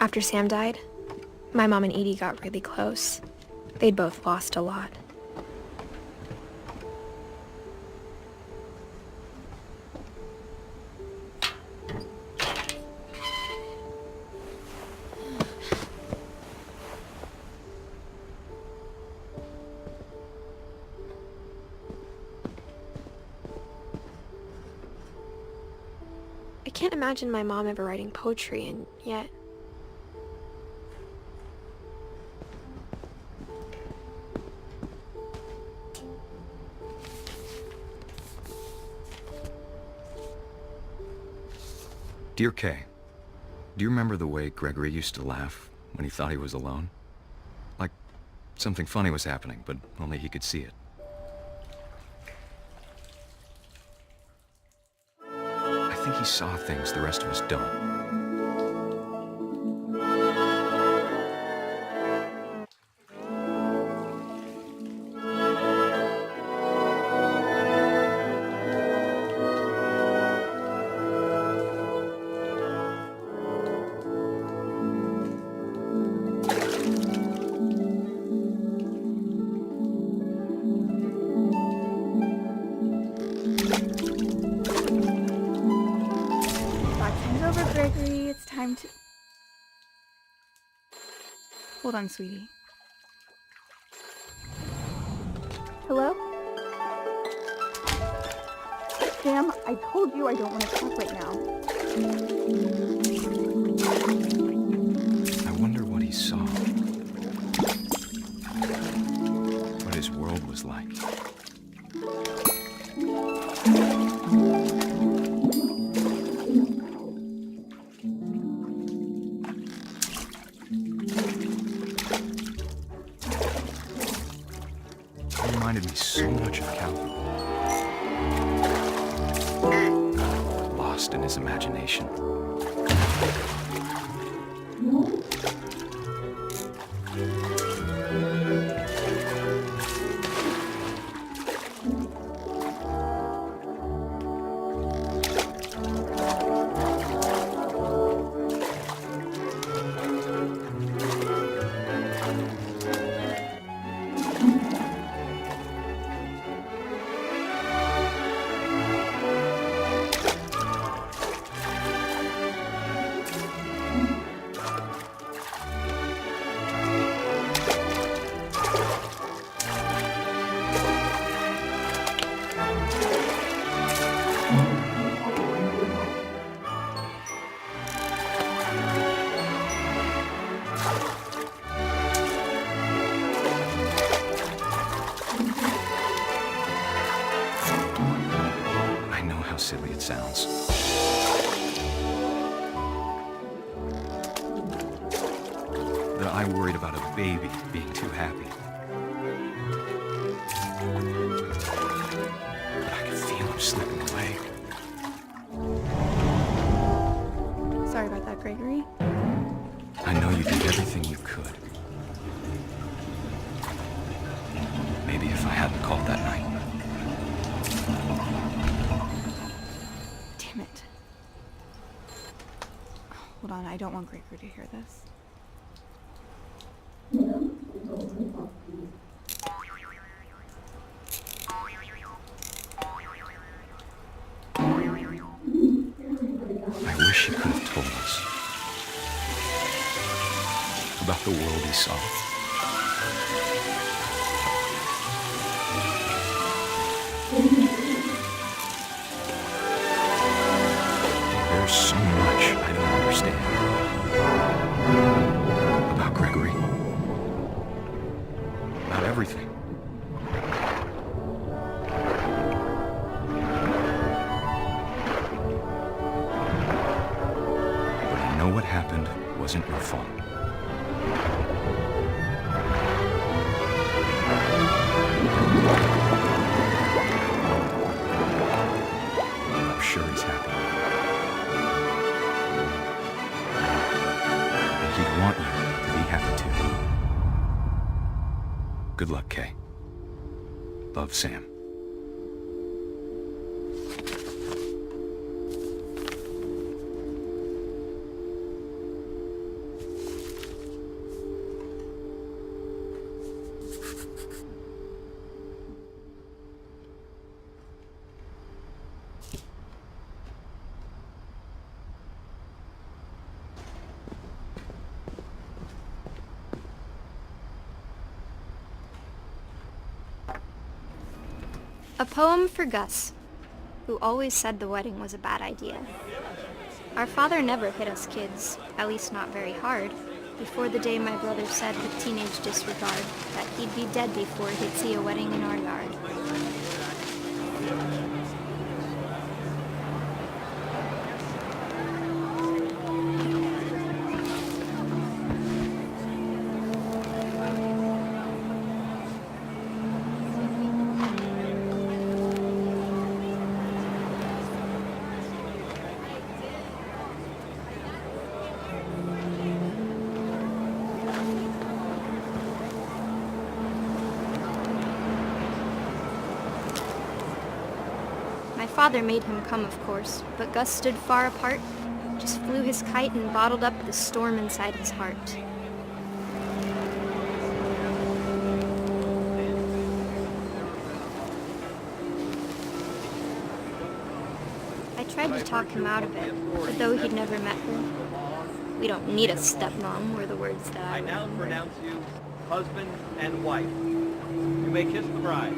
After Sam died, my mom and Edie got really close. They'd both lost a lot. I can't imagine my mom ever writing poetry, and yet... Dear Kay, do you remember the way Gregory used to laugh when he thought he was alone? Like something funny was happening, but only he could see it. I think he saw things the rest of us don't. Gregory, it's time to... Hold on, sweetie. Hello? Sam, I told you I don't want to talk right now. I wonder what he saw. What his world was like. Reminded me so much of Calvin. Lost in his imagination. Silly it sounds. That I worried about a baby being too happy. But I could feel him slipping away. Sorry about that, Gregory. I know you did everything you could. Maybe if I hadn't called that night. Damn it. Hold on, I don't want Gregory to hear this. I wish he could have told us about the world he saw. There's so much I don't understand about Gregory, about everything. But I know what happened wasn't your fault. I'm sure he's happy. He'd want you to be happy too. Good luck, Kay. Love, Sam. A poem for Gus, who always said the wedding was a bad idea. Our father never hit us kids, at least not very hard, before the day my brother said with teenage disregard that he'd be dead before he'd see a wedding in our yard. My father made him come, of course, but Gus stood far apart, just flew his kite and bottled up the storm inside his heart. I tried to talk him out of it, but though he'd never met her, "We don't need a stepmom," were the words that I now remember. pronounce you husband and wife. You may kiss the bride.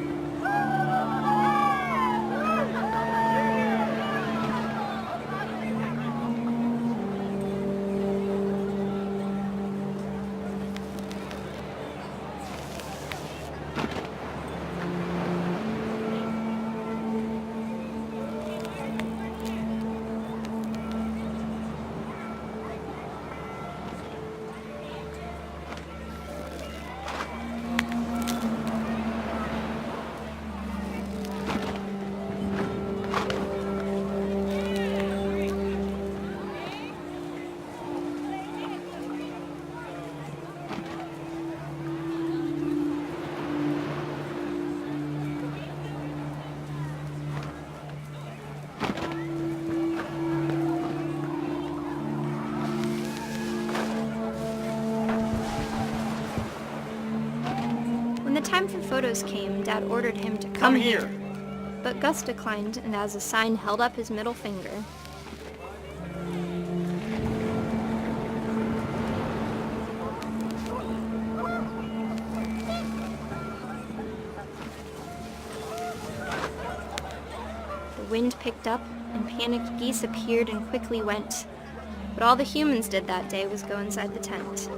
When the time for photos came, Dad ordered him to come here. But Gus declined, and as a sign held up his middle finger. The wind picked up, and panicked geese appeared and quickly went. But all the humans did that day was go inside the tent.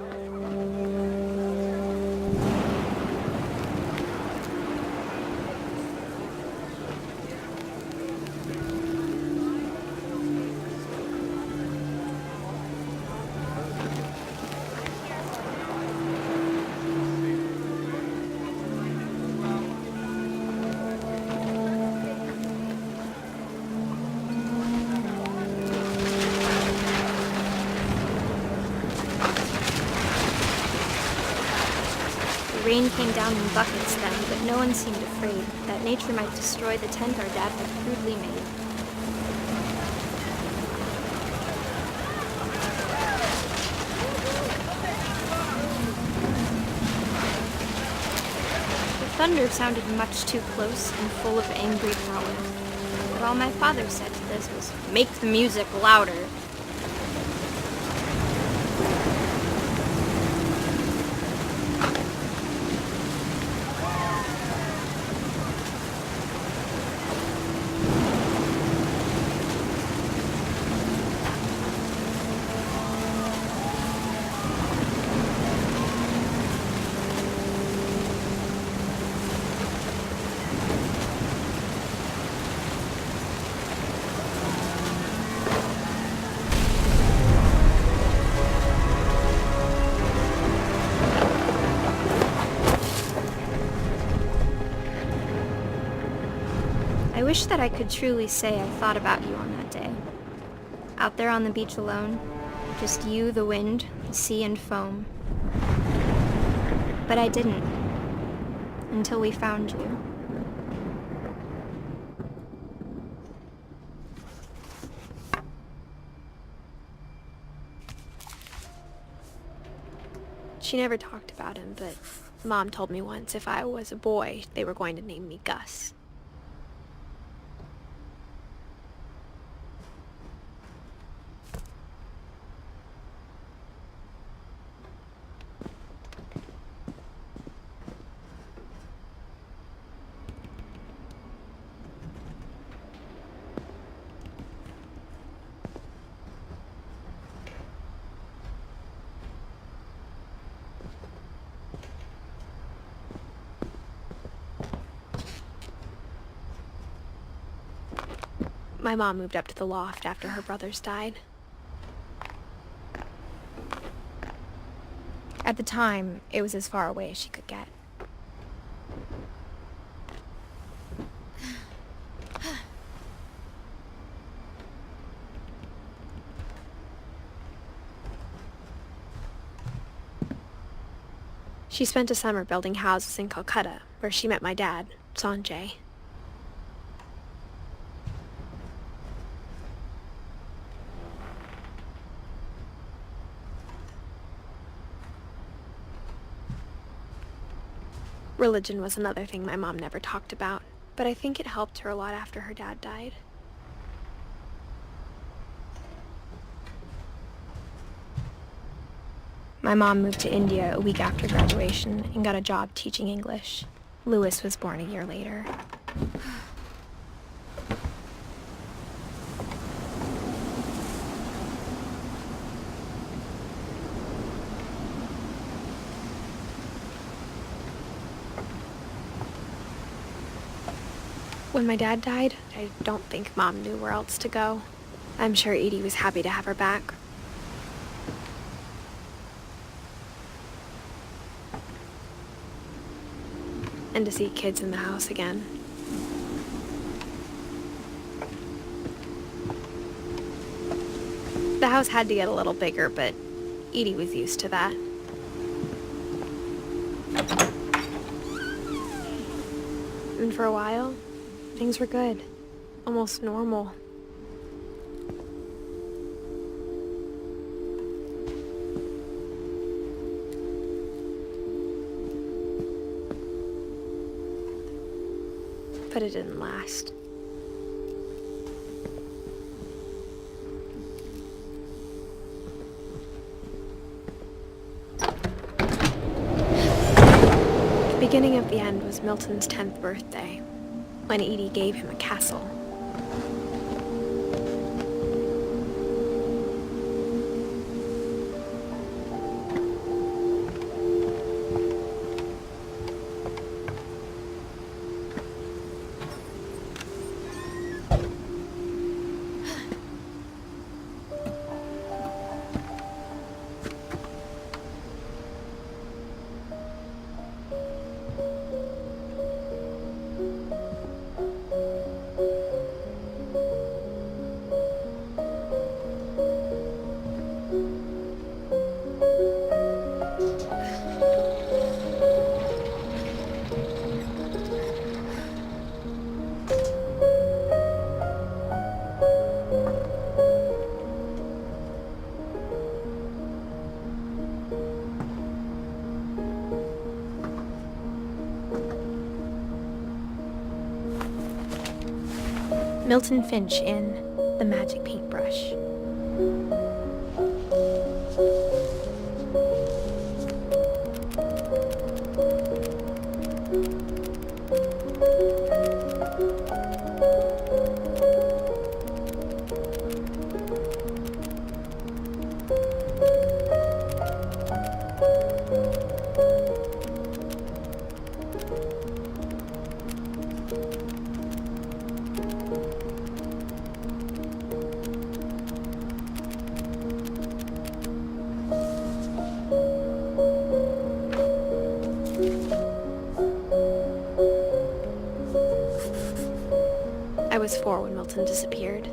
The rain came down in buckets then, but no one seemed afraid that nature might destroy the tent our dad had crudely made. The thunder sounded much too close and full of angry power. But all my father said to this was, "Make the music louder." I wish that I could truly say I thought about you on that day. Out there on the beach alone, just you, the wind, the sea and foam. But I didn't, until we found you. She never talked about him, but Mom told me once if I was a boy, they were going to name me Gus. My mom moved up to the loft after her brothers died. At the time, it was as far away as she could get. She spent a summer building houses in Calcutta, where she met my dad, Sanjay. Religion was another thing my mom never talked about, but I think it helped her a lot after her dad died. My mom moved to India a week after graduation and got a job teaching English. Lewis was born a year later. When my dad died, I don't think Mom knew where else to go. I'm sure Edie was happy to have her back. And to see kids in the house again. The house had to get a little bigger, but Edie was used to that. And for a while, things were good. Almost normal. But it didn't last. The beginning of the end was Milton's 10th birthday, when Edie gave him a castle. Milton Finch in The Magic Paintbrush. I was 4 when Milton disappeared.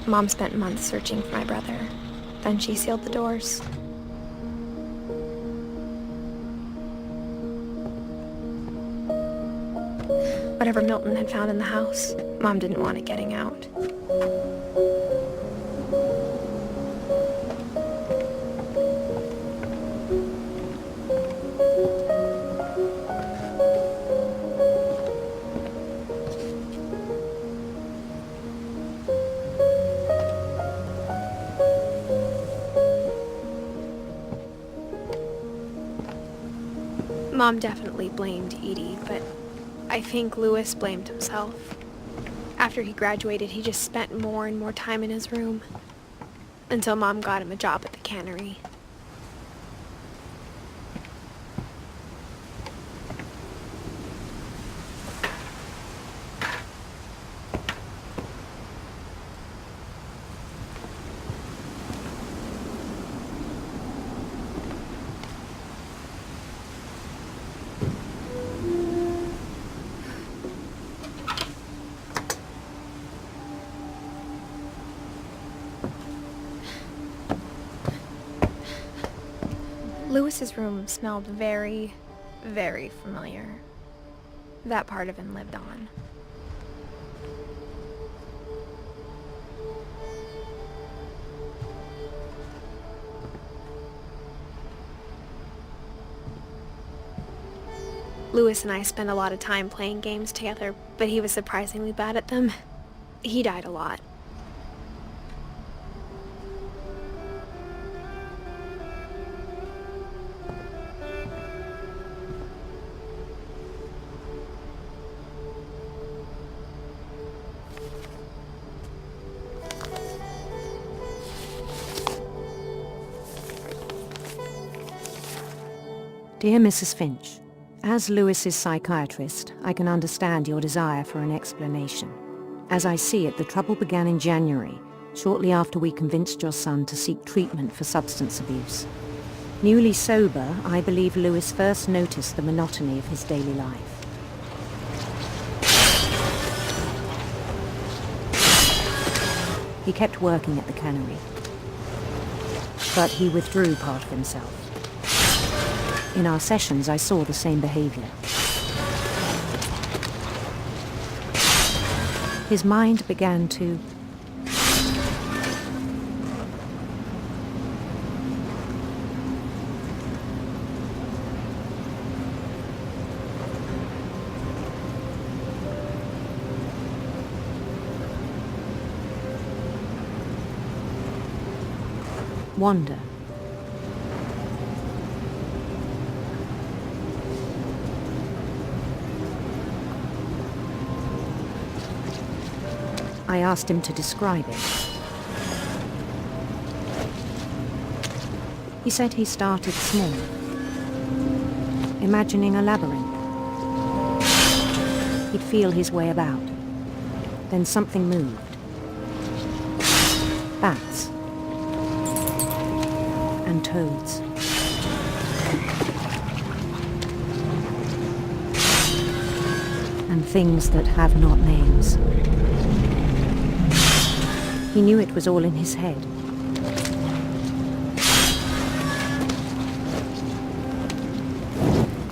Mom spent months searching for my brother. Then she sealed the doors. Whatever Milton had found in the house, Mom didn't want it getting out. Mom definitely blamed Edie, but I think Lewis blamed himself. After he graduated, he just spent more and more time in his room. Until Mom got him a job at the cannery. Lewis's room smelled very, very familiar. That part of him lived on. Lewis and I spent a lot of time playing games together, but he was surprisingly bad at them. He died a lot. Dear Mrs. Finch, as Lewis's psychiatrist, I can understand your desire for an explanation. As I see it, the trouble began in January, shortly after we convinced your son to seek treatment for substance abuse. Newly sober, I believe Lewis first noticed the monotony of his daily life. He kept working at the cannery, but he withdrew part of himself. In our sessions, I saw the same behavior. His mind began to wander. I asked him to describe it. He said he started small, imagining a labyrinth. He'd feel his way about. Then something moved. Bats. And toads. And things that have not names. He knew it was all in his head.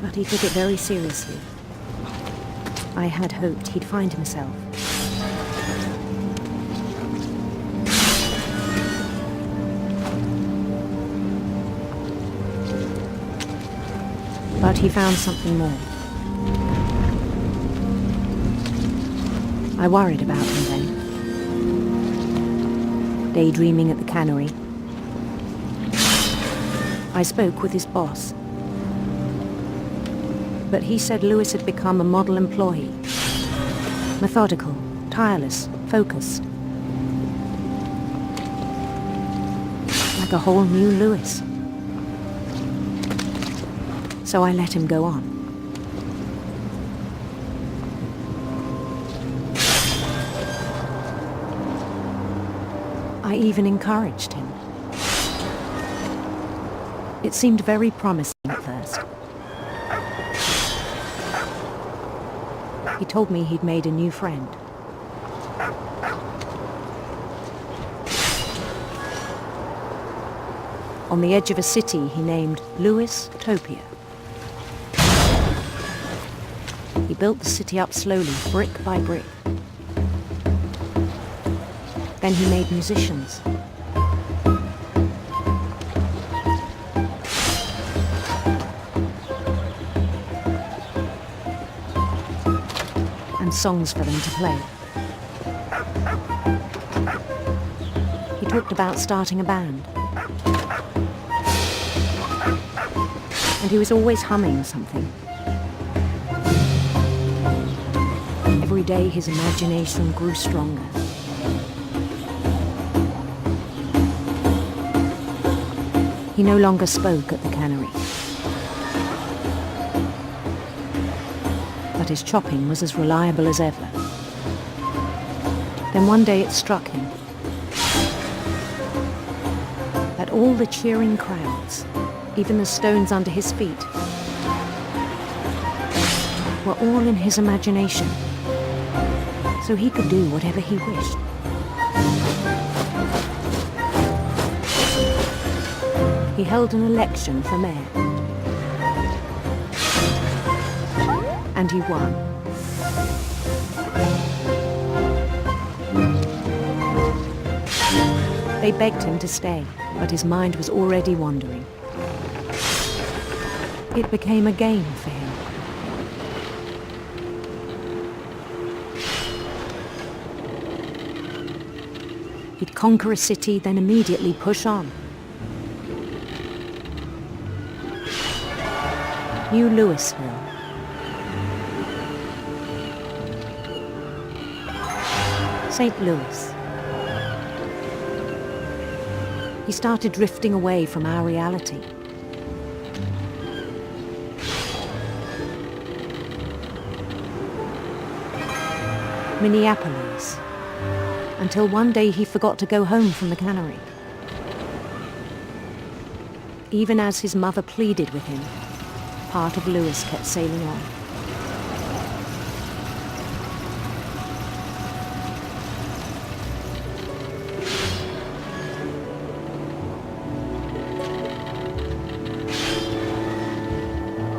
But he took it very seriously. I had hoped he'd find himself. But he found something more. I worried about him then. Daydreaming at the cannery. I spoke with his boss. But he said Lewis had become a model employee. Methodical, tireless, focused. Like a whole new Lewis. So I let him go on. I even encouraged him. It seemed very promising at first. He told me he'd made a new friend. On the edge of a city he named Lewis Topia. He built the city up slowly, brick by brick. Then he made musicians. And songs for them to play. He talked about starting a band. And he was always humming something. Every every day his imagination grew stronger. He no longer spoke at the cannery. But his chopping was as reliable as ever. Then one day it struck him that all the cheering crowds, even the stones under his feet, were all in his imagination, so he could do whatever he wished. He held an election for mayor, and he won. They begged him to stay, but his mind was already wandering. It became a game for him. He'd conquer a city, then immediately push on. New Louisville. St. Louis. He started drifting away from our reality. Minneapolis. Until one day he forgot to go home from the cannery. Even as his mother pleaded with him, part of Lewis kept sailing on.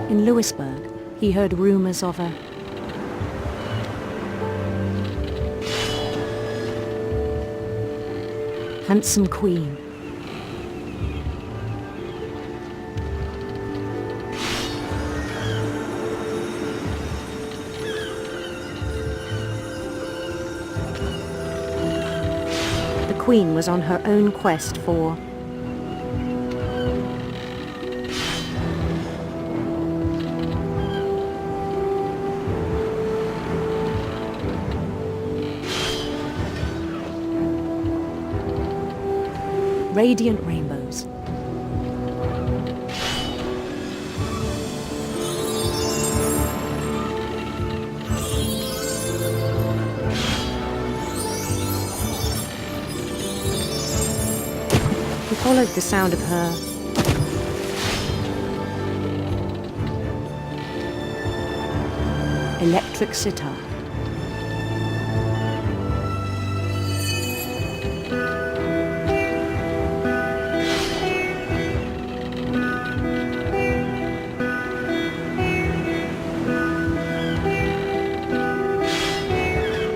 In Lewisburg, he heard rumors of a handsome queen. The queen was on her own quest for radiant rainbows. He followed the sound of her electric sitar.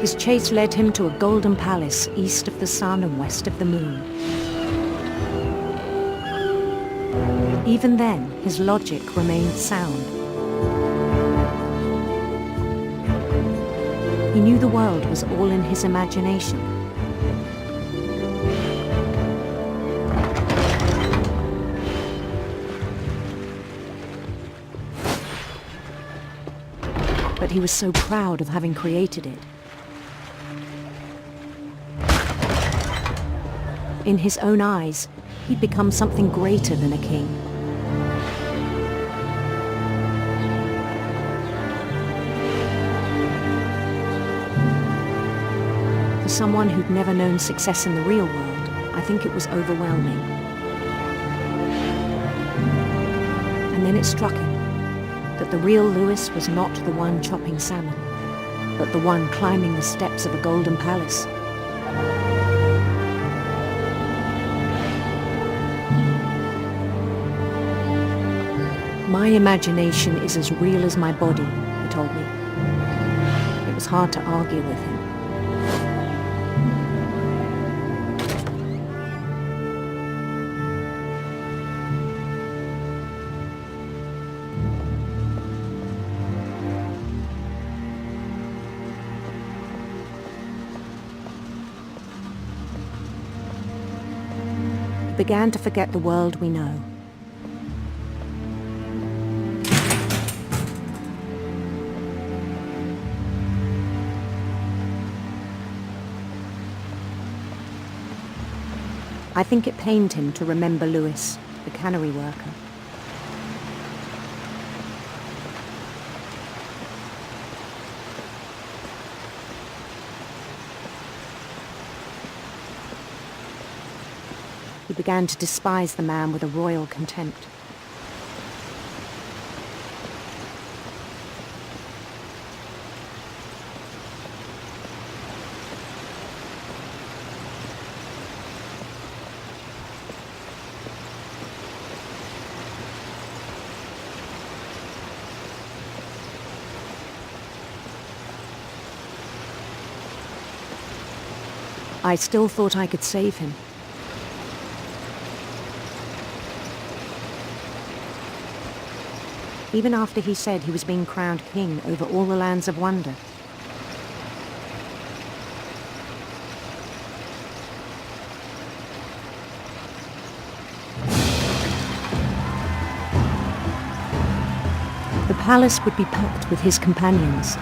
His chase led him to a golden palace east of the sun and west of the moon. Even then, his logic remained sound. He knew the world was all in his imagination. But he was so proud of having created it. In his own eyes, he'd become something greater than a king. For someone who'd never known success in the real world, I think it was overwhelming. And then it struck him that the real Lewis was not the one chopping salmon, but the one climbing the steps of a golden palace. My imagination is as real as my body, he told me. It was hard to argue with him. He began to forget the world we know. I think it pained him to remember Lewis, the cannery worker. He began to despise the man with a royal contempt. I still thought I could save him. Even after he said he was being crowned king over all the lands of wonder. The palace would be packed with his companions.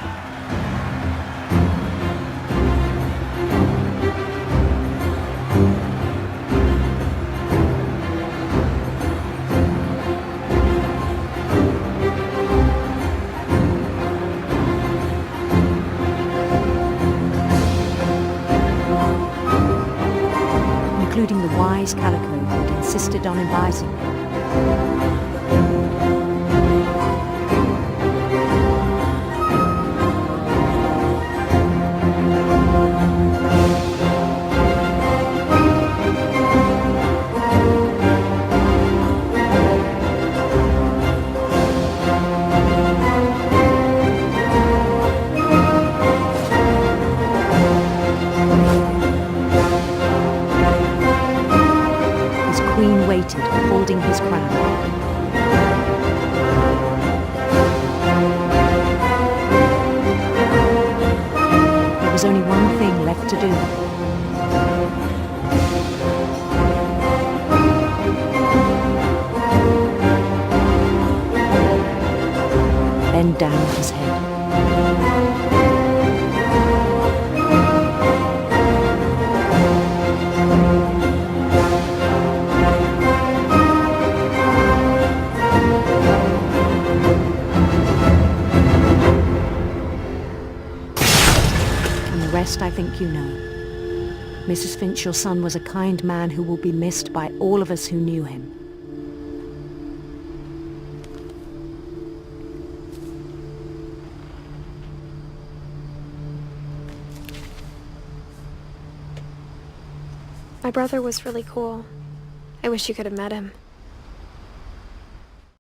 Including the wise Calico who had insisted on advising me. Waited, holding his crown. There was only one thing left to do. Bend down his head. I think you know. Mrs. Finch, your son was a kind man who will be missed by all of us who knew him. My brother was really cool. I wish you could have met him.